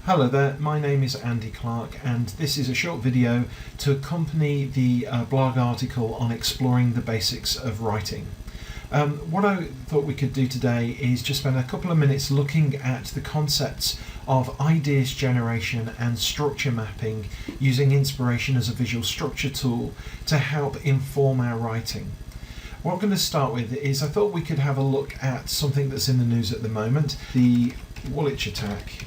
Hello there, my name is Andy Clark and this is a short video to accompany the blog article on exploring the basics of writing. What I thought we could do today is just spend a couple of minutes looking at the concepts of ideas generation and structure mapping using inspiration as a visual structure tool to help inform our writing. What I'm going to start with is I thought we could have a look at something that's in the news at the moment, the Woolwich attack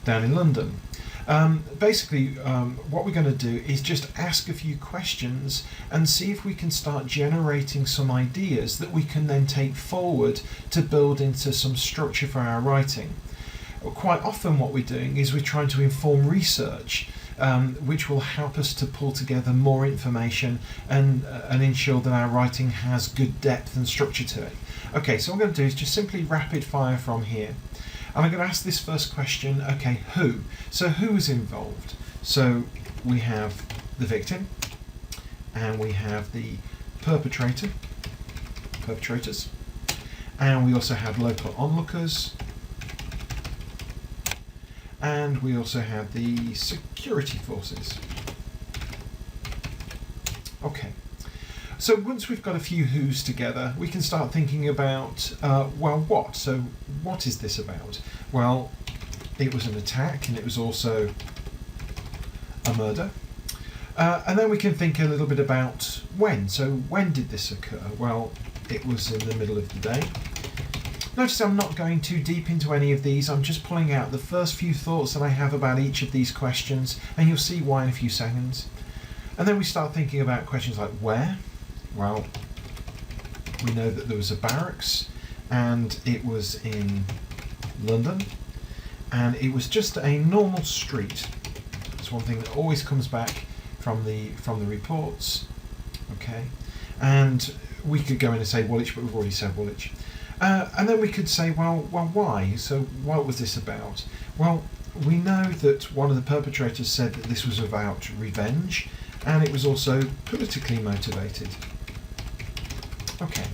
down in London. What we're going to do is just ask a few questions and see if we can start generating some ideas that we can then take forward to build into some structure for our writing. Quite often what we're doing is we're trying to inform research, which will help us to pull together more information and ensure that our writing has good depth and structure to it. Okay, so what I'm going to do is just simply rapid fire from here. And I'm going to ask this first question, okay, who? So who is involved? So we have the victim, and we have the perpetrators, and we also have local onlookers, and we also have the security forces. Okay. So once we've got a few who's together, we can start thinking about, what? So what is this about? Well, it was an attack and it was also a murder. And then we can think a little bit about when. So when did this occur? Well, it was in the middle of the day. Notice I'm not going too deep into any of these. I'm just pulling out the first few thoughts that I have about each of these questions, and you'll see why in a few seconds. And then we start thinking about questions like where? Well, we know that there was a barracks and it was in London and it was just a normal street. It's one thing that always comes back from the reports. Okay, and we could go in and say Woolwich, but we've already said Woolwich. And then we could say, well, why? So what was this about? Well, we know that one of the perpetrators said that this was about revenge, and it was also politically motivated. Okay.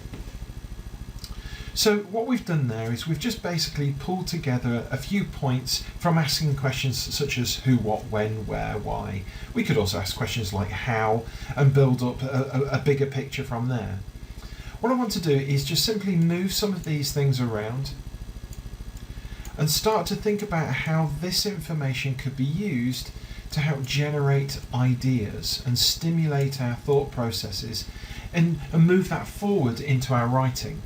So what we've done there is we've just basically pulled together a few points from asking questions such as who, what, when, where, why. We could also ask questions like how and build up a bigger picture from there. What I want to do is just simply move some of these things around and start to think about how this information could be used to help generate ideas and stimulate our thought processes and move that forward into our writing.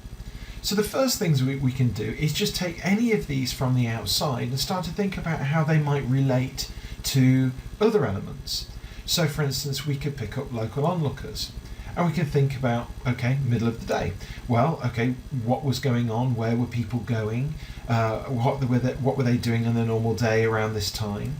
So the first things we can do is just take any of these from the outside and start to think about how they might relate to other elements. So for instance, we could pick up local onlookers and we can think about, okay, middle of the day. Well, okay, what was going on? Where were people going? What were they doing on a normal day around this time?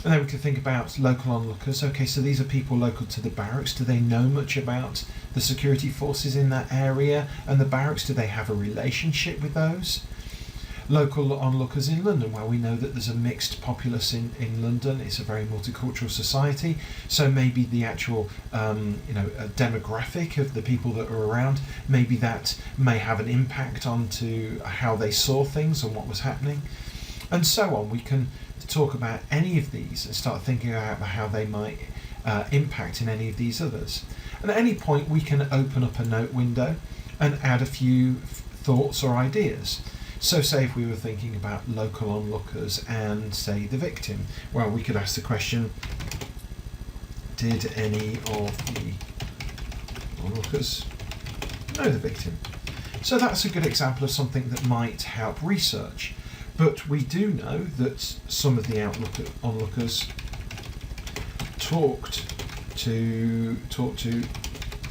And then we could think about local onlookers. Okay, so these are people local to the barracks. Do they know much about the security forces in that area and the barracks? Do they have a relationship with those? Local onlookers in London. Well, we know that there's a mixed populace in London. It's a very multicultural society. So maybe the actual demographic of the people that are around, maybe that may have an impact onto how they saw things and what was happening. And so on. We can talk about any of these and start thinking about how they might impact in any of these others. And at any point we can open up a note window and add a few thoughts or ideas. So say if we were thinking about local onlookers and say the victim, well, we could ask the question, did any of the onlookers know the victim? So that's a good example of something that might help research. But we do know that some of the onlookers talked to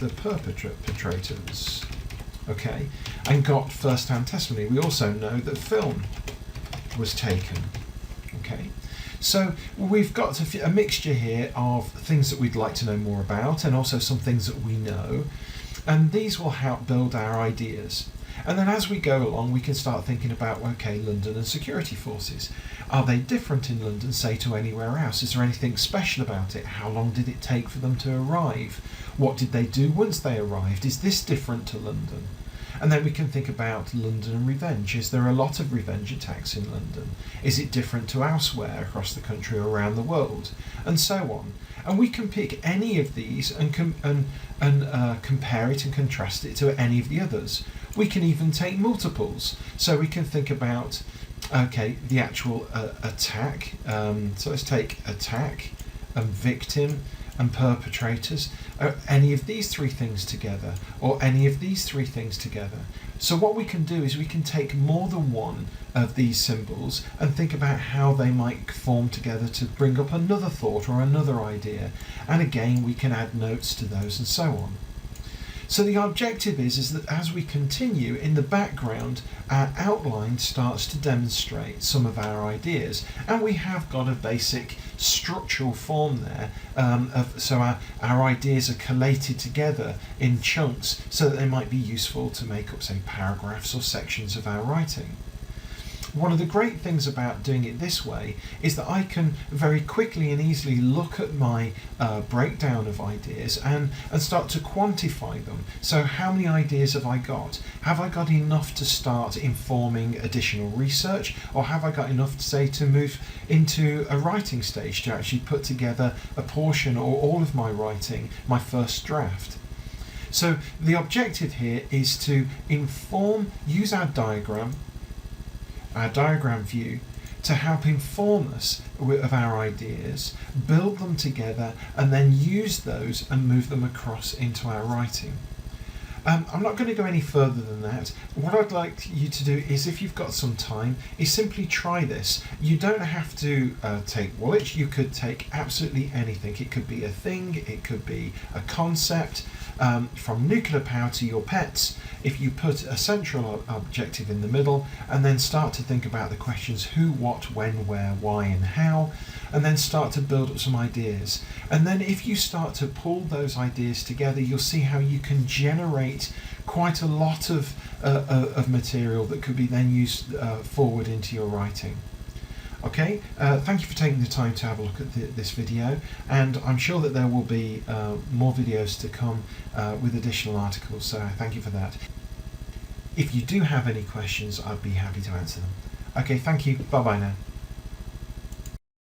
the perpetrators, okay, and got first-hand testimony. We also know that film was taken, okay. So we've got a mixture here of things that we'd like to know more about and also some things that we know, and these will help build our ideas. And then as we go along, we can start thinking about, okay, London and security forces. Are they different in London, say, to anywhere else? Is there anything special about it? How long did it take for them to arrive? What did they do once they arrived? Is this different to London? And then we can think about London and revenge. Is there a lot of revenge attacks in London? Is it different to elsewhere across the country or around the world? And so on. And we can pick any of these and compare it and contrast it to any of the others. We can even take multiples. So we can think about, okay, the actual attack. So let's take attack and victim and perpetrators. Any of these three things together, or any of these three things together. So what we can do is we can take more than one of these symbols and think about how they might form together to bring up another thought or another idea. And again, we can add notes to those and so on. So the objective is that as we continue, in the background, our outline starts to demonstrate some of our ideas, and we have got a basic structural form there. So our ideas are collated together in chunks so that they might be useful to make up, say, paragraphs or sections of our writing. One of the great things about doing it this way is that I can very quickly and easily look at my breakdown of ideas and start to quantify them. So how many ideas have I got? Have I got enough to start informing additional research, or have I got enough to say to move into a writing stage to actually put together a portion or all of my writing, my first draft? So the objective here is to use our diagram view to help inform us of our ideas, build them together, and then use those and move them across into our writing. I'm not going to go any further than that. What I'd like you to do is, if you've got some time, is simply try this. You don't have to take Woolwich. You could take absolutely anything. It could be a thing, it could be a concept, from nuclear power to your pets. If you put a central objective in the middle and then start to think about the questions who, what, when, where, why and how, and then start to build up some ideas. And then if you start to pull those ideas together, you'll see how you can generate quite a lot of material that could be then used forward into your writing. Okay, thank you for taking the time to have a look at this video, and I'm sure that there will be more videos to come with additional articles, so thank you for that. If you do have any questions, I'd be happy to answer them. Okay, thank you, bye bye now.